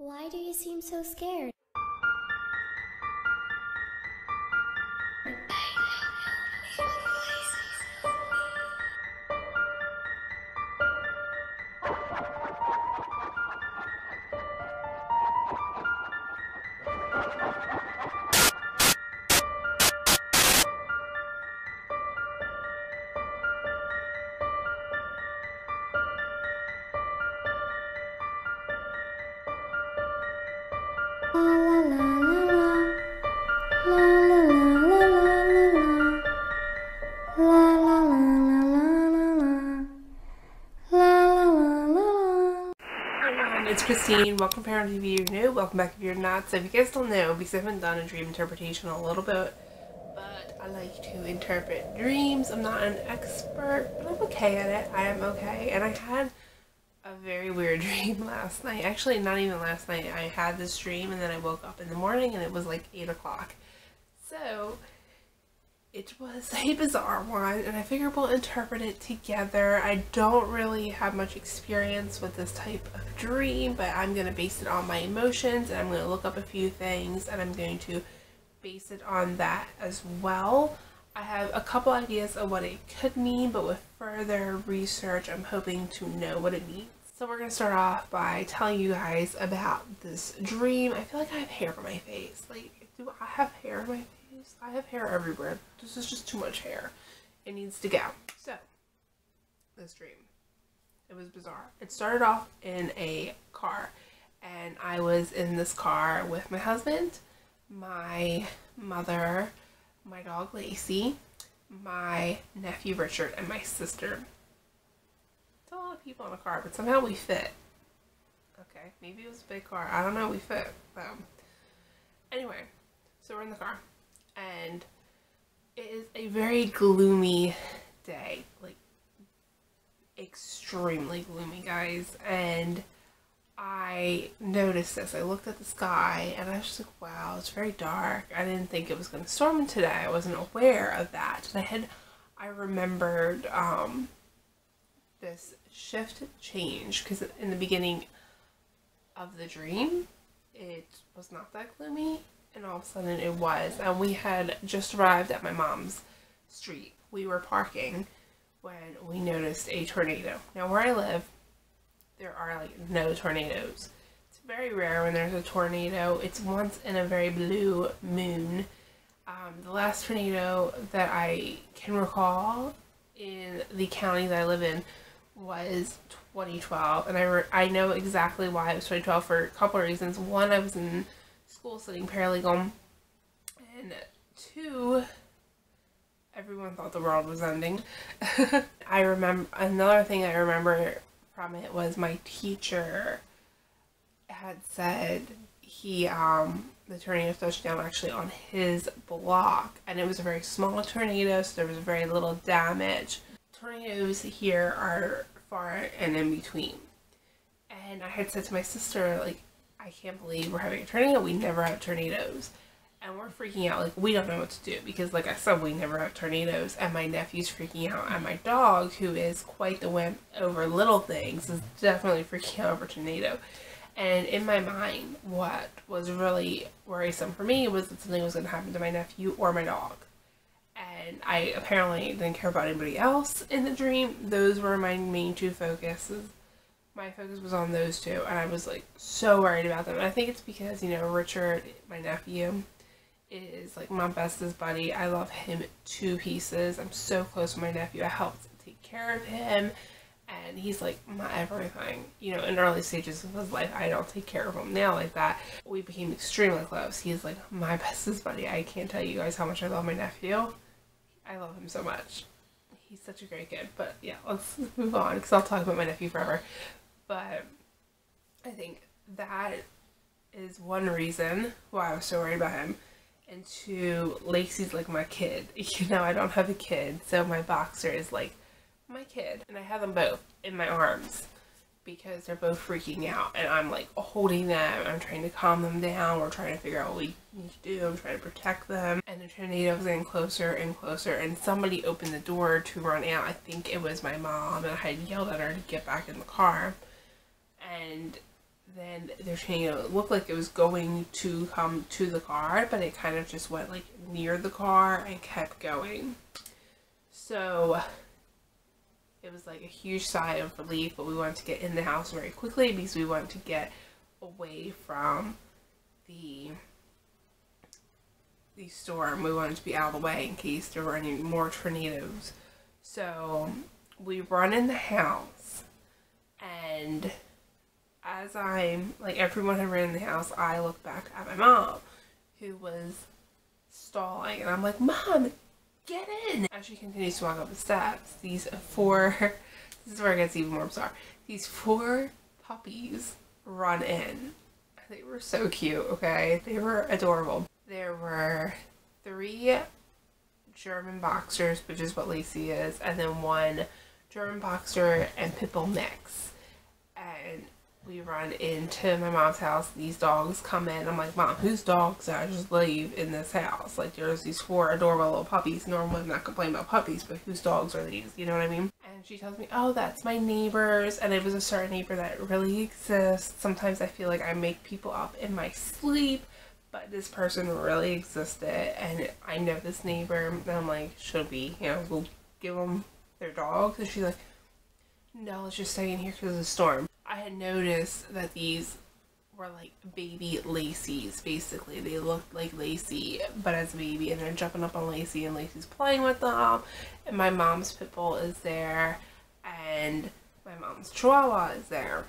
Why do you seem so scared? La la la la la la la la la la. Hi everyone, it's Christine. Welcome to ParanormalTV. If you're new, welcome back if you're not. So if you guys don't know, because I haven't done a dream interpretation a little bit, but I like to interpret dreams. I'm not an expert, but I'm okay at it. I am okay. And I had a very weird dream last night. Actually, not even last night. I had this dream and then I woke up in the morning and it was like 8 o'clock. So it was a bizarre one, and I figure we'll interpret it together. I don't really have much experience with this type of dream, but I'm going to base it on my emotions, and I'm going to look up a few things, and I'm going to base it on that as well. I have a couple ideas of what it could mean, but with further research, I'm hoping to know what it means. So we're going to start off by telling you guys about this dream. I feel like I have hair on my face. Like, do I have hair on my face? I have hair everywhere. This is just too much hair. It needs to go. So, this dream. It was bizarre. It started off in a car. And I was in this car with my husband, my mother, my dog Lacey, my nephew Richard, and my sister. It's a lot of people in a car, but somehow we fit. Okay, maybe it was a big car. I don't know. We fit. Anyway, so we're in the car. And it is a very gloomy day, like extremely gloomy, guys. And I noticed this. I looked at the sky and I was just like, wow, it's very dark. I didn't think it was going to storm today. I wasn't aware of that. And I remembered this shift change, because in the beginning of the dream, it was not that gloomy. And all of a sudden it was, and we had just arrived at my mom's street. We were parking when we noticed a tornado. Now where I live, there are like no tornadoes. It's very rare when there's a tornado. It's once in a very blue moon. The last tornado that I can recall in the county that I live in was 2012, and I know exactly why it was 2012 for a couple of reasons. One, I was in school studying paralegal, and two, everyone thought the world was ending. I remember, another thing I remember from it was my teacher had said the tornado touched down actually on his block, and it was a very small tornado, so there was very little damage. Tornadoes here are far and in between, and I had said to my sister, like, I can't believe we're having a tornado. We never have tornadoes. And we're freaking out. Like, we don't know what to do, because, like I said, we never have tornadoes. And my nephew's freaking out. And my dog, who is quite the wimp over little things, is definitely freaking out over tornado. And in my mind, what was really worrisome for me was that something was going to happen to my nephew or my dog. And I apparently didn't care about anybody else in the dream. Those were my main two focuses. My focus was on those two, and I was like so worried about them. And I think it's because, you know, Richard, my nephew, is like my bestest buddy. I love him to pieces. I'm so close with my nephew. I helped take care of him, and he's like my everything. You know, in early stages of his life, I don't take care of him now like that. We became extremely close. He's like my bestest buddy. I can't tell you guys how much I love my nephew. I love him so much. He's such a great kid. But yeah, let's move on, because I'll talk about my nephew forever. But I think that is one reason why I was so worried about him. And two, Lacey's like my kid. You know, I don't have a kid, so my boxer is like my kid. And I have them both in my arms because they're both freaking out. And I'm like holding them. I'm trying to calm them down. We're trying to figure out what we need to do. I'm trying to protect them. And the tornado was getting closer and closer. And somebody opened the door to run out. I think it was my mom. And I had yelled at her to get back in the car. And then their tornado looked like it was going to come to the car, but it kind of just went like near the car and kept going. So it was like a huge sigh of relief, but we wanted to get in the house very quickly because we wanted to get away from the storm. We wanted to be out of the way in case there were any more tornadoes. So we run in the house, and as I'm, like, everyone had ran in the house, I look back at my mom, who was stalling, and I'm like, Mom, get in! As she continues to walk up the steps, these 4, this is where it gets even more bizarre, these 4 puppies run in. They were so cute, okay? They were adorable. There were 3 German boxers, which is what Lacey is, and then 1 German boxer and pit bull mix. And we run into my mom's house. These dogs come in. I'm like, Mom, whose dogs did I just leave in this house? Like, there's these 4 adorable little puppies. Normally I'm not complaining about puppies, but whose dogs are these? You know what I mean? And she tells me, oh, that's my neighbor's. And it was a certain neighbor that really exists. Sometimes I feel like I make people up in my sleep, but this person really existed, and I know this neighbor. And I'm like, should we, go give them their dogs? And she's like, no, let's just stay in here because of the storm. I had noticed that these were like baby Lacy's, basically. They looked like Lacey, but as a baby, and they're jumping up on Lacey, and Lacey's playing with them, and my mom's pit bull is there, and my mom's chihuahua is there.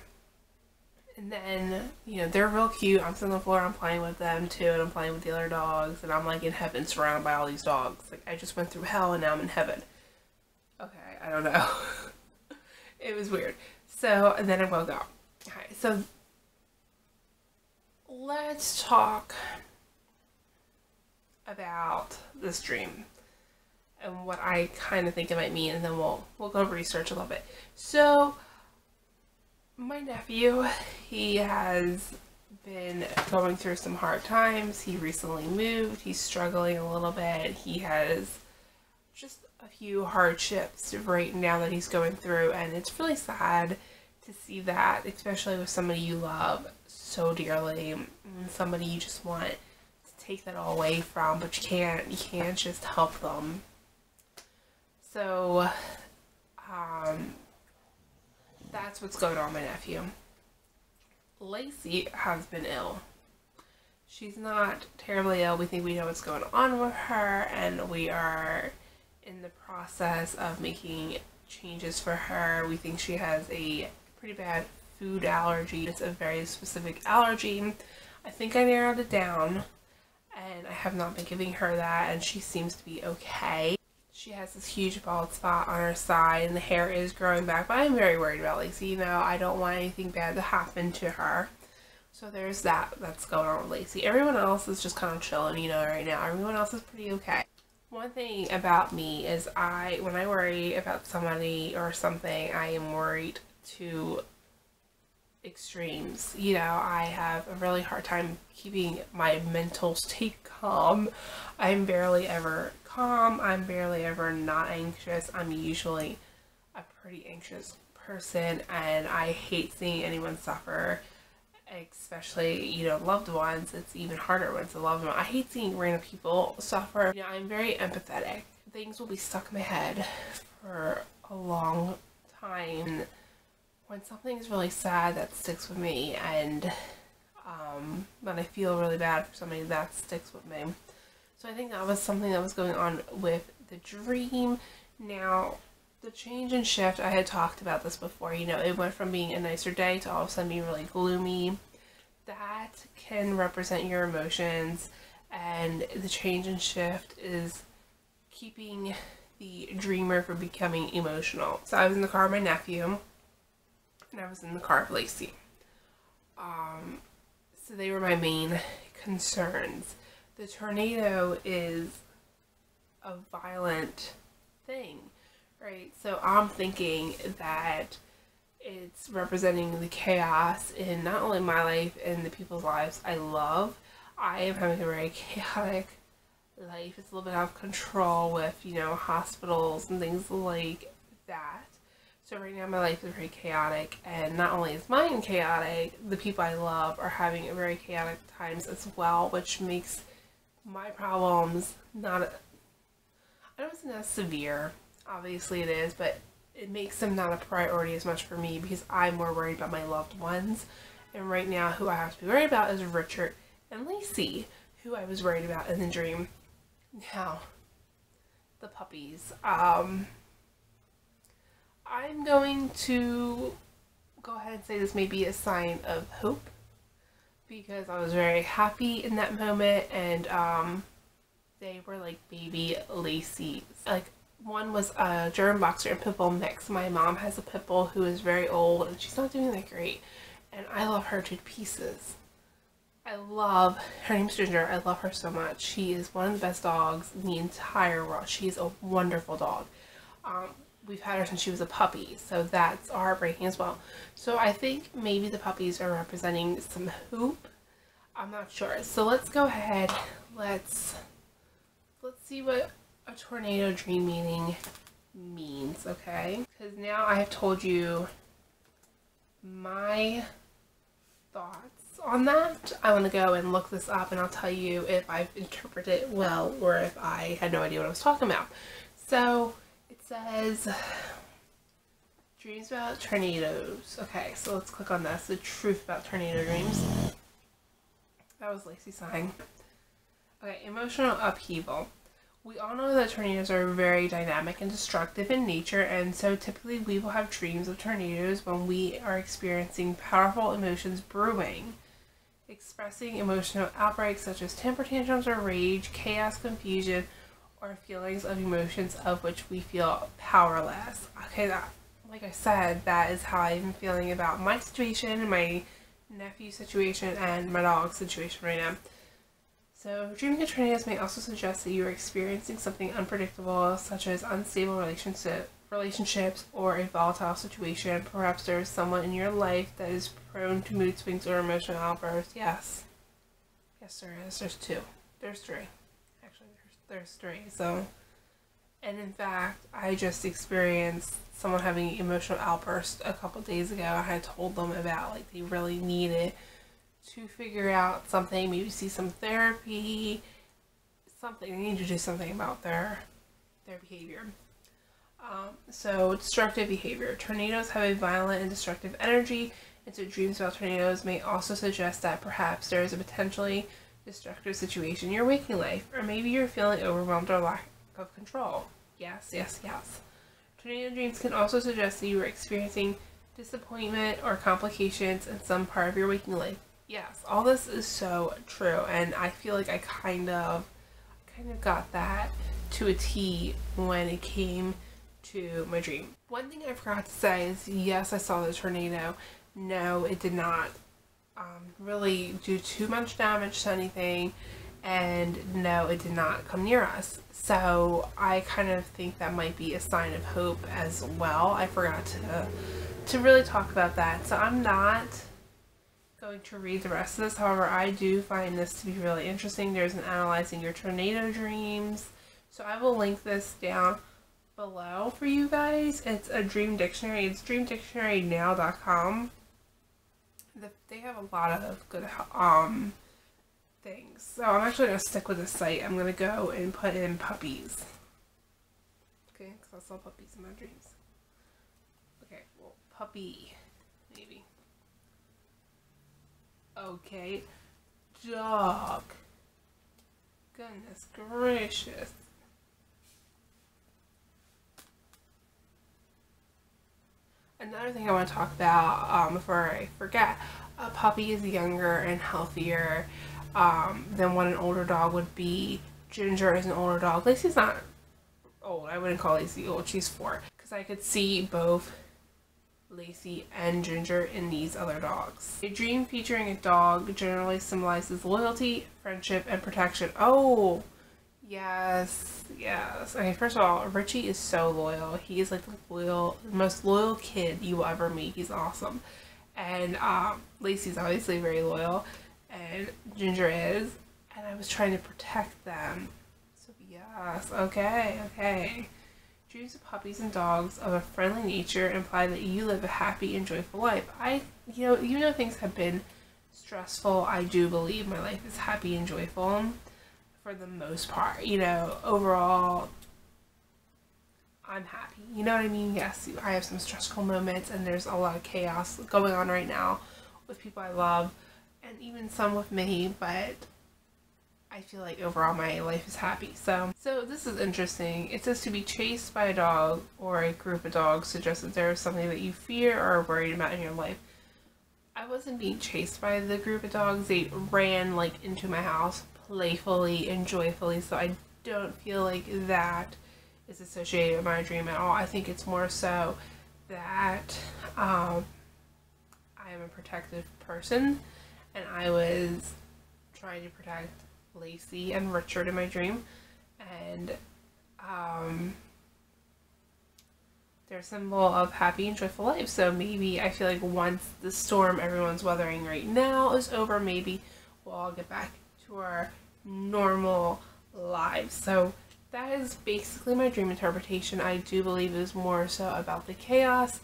And then, they're real cute. I'm sitting on the floor, I'm playing with them too, and I'm playing with the other dogs, and I'm like in heaven surrounded by all these dogs. Like, I just went through hell and now I'm in heaven. Okay, I don't know. It was weird. So, and then I woke up. Okay, so let's talk about this dream and what I kind of think it might mean, and then we'll go research a little bit. So, my nephew, he has been going through some hard times. He recently moved. He's struggling a little bit. He has just a few hardships right now that he's going through, and it's really sad to see that, especially with somebody you love so dearly, and somebody you just want to take that all away from, but you can't just help them. So that's what's going on with my nephew. Lacey has been ill. She's not terribly ill. We think we know what's going on with her, and we are in the process of making changes for her. We think she has a pretty bad food allergy. It's a very specific allergy. I think I narrowed it down, and I have not been giving her that, and she seems to be okay. She has this huge bald spot on her side, and the hair is growing back, but I'm very worried about Lacey. I don't want anything bad to happen to her. So there's that's going on with Lacey. Everyone else is just kind of chilling, right now. Everyone else is pretty okay. One thing about me is when I worry about somebody or something, I am worried to extremes. I have a really hard time keeping my mental state calm. I'm barely ever calm. I'm barely ever not anxious. I'm usually a pretty anxious person, and I hate seeing anyone suffer, especially, loved ones. It's even harder when it's a loved one. I hate seeing random people suffer. I'm very empathetic. Things will be stuck in my head for a long time. When something is really sad, that sticks with me, and when I feel really bad for somebody, that sticks with me. So I think that was something that was going on with the dream. Now, the change and shift, I had talked about this before, it went from being a nicer day to all of a sudden being really gloomy. That can represent your emotions, and the change and shift is keeping the dreamer from becoming emotional. So I was in the car with my nephew, and I was in the car with Lacey. So they were my main concerns. The tornado is a violent thing, right? So I'm thinking that it's representing the chaos in not only my life and the people's lives I love. I am having a very chaotic life. It's a little bit out of control with, hospitals and things like that. So right now my life is very chaotic, and not only is mine chaotic, the people I love are having very chaotic times as well, which makes my problems not, I don't say not severe, obviously it is, but it makes them not a priority as much for me because I'm more worried about my loved ones. And right now who I have to be worried about is Richard and Lacey, who I was worried about in the dream. Now, the puppies. I'm going to go ahead and say this may be a sign of hope because I was very happy in that moment, and they were like baby Lacey's. Like, one was a German Boxer and Pit Bull mix. My mom has a Pit Bull who is very old and she's not doing that great, and I love her to pieces. I love her. Name's Ginger. I love her so much. She is one of the best dogs in the entire world. She is a wonderful dog. We've had her since she was a puppy, so that's heartbreaking as well. So I think maybe the puppies are representing some hope. I'm not sure. So let's go ahead. Let's see what a tornado dream means, okay? Because now I have told you my thoughts on that. I want to go and look this up, and I'll tell you if I've interpreted it well or if I had no idea what I was talking about. So it says dreams about tornadoes. Okay, so let's click on this. The truth about tornado dreams. That was Lacey sighing. Okay, emotional upheaval. We all know that tornadoes are very dynamic and destructive in nature, and so typically we will have dreams of tornadoes when we are experiencing powerful emotions brewing. Expressing emotional outbreaks such as temper tantrums or rage, chaos, confusion, or feelings of emotions of which we feel powerless. Okay, that, like I said, that is how I'm feeling about my situation, my nephew's situation, and my dog's situation right now. So, dreaming of tornadoes may also suggest that you are experiencing something unpredictable, such as unstable relationships or a volatile situation. Perhaps there is someone in your life that is prone to mood swings or emotional outbursts. Yes. Yes, there is. There's two. There's three. Actually, there's three. So, and in fact, I just experienced someone having an emotional outburst a couple days ago. I had told them about, like, they really needed to figure out something, maybe see some therapy, something. They need to do something about their behavior. So destructive behavior. Tornadoes have a violent and destructive energy, and so dreams about tornadoes may also suggest that perhaps there is a potentially destructive situation in your waking life, or maybe you're feeling overwhelmed or lack of control. Yes, yes, yes. Tornado dreams can also suggest that you are experiencing disappointment or complications in some part of your waking life. Yes, all this is so true, and I feel like I kind of got that to a T when it came to my dream. One thing I forgot to say is, yes, I saw the tornado. No, it did not really do too much damage to anything, and no, it did not come near us. So I kind of think that might be a sign of hope as well. I forgot to really talk about that, so I'm not going to read the rest of this. However, I do find this to be really interesting. There's an analyzing your tornado dreams, so I will link this down below for you guys. It's a dream dictionary. It's dreamdictionarynow.com. They have a lot of good things. So I'm actually going to stick with this site. I'm going to go and put in puppies. Okay, because I saw puppies in my dreams. Okay, well, puppy, maybe. Okay, dog. Goodness gracious. Another thing I want to talk about before I forget, a puppy is younger and healthier than what an older dog would be. Ginger is an older dog. Lacey's not old. I wouldn't call Lacey old. She's 4. Because I could see both Lacey and Ginger in these other dogs. A dream featuring a dog generally symbolizes loyalty, friendship, and protection. Oh, yes, yes. Okay, first of all, Richie is so loyal. He is like the most loyal kid you will ever meet. He's awesome. And Lacey's obviously very loyal, and Ginger is. And I was trying to protect them. So yes, okay, okay. Dreams of puppies and dogs of a friendly nature imply that you live a happy and joyful life. Even though things have been stressful, I do believe my life is happy and joyful for the most part. Overall, I'm happy. You know what I mean? Yes, I have some stressful moments, and there's a lot of chaos going on right now with people I love, and even some with me, but I feel like overall my life is happy. So this is interesting. It says to be chased by a dog or a group of dogs suggests that there is something that you fear or are worried about in your life. I wasn't being chased by the group of dogs. They ran into my house playfully and joyfully, so I don't feel like that is associated with my dream at all. I think it's more so that I am a protective person, and I was trying to protect Lacey and Richard in my dream, and they're a symbol of happy and joyful life. So maybe I feel like once the storm everyone's weathering right now is over, maybe we'll all get back to our normal lives. So that is basically my dream interpretation. I do believe it is more so about the chaos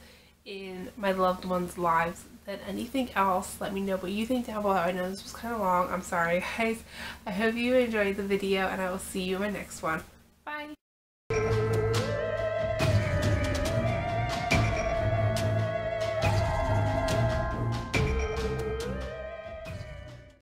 in my loved ones' lives than anything else. Let me know what you think down below. I know this was kind of long. I'm sorry, guys. I hope you enjoyed the video, and I will see you in my next one. Bye!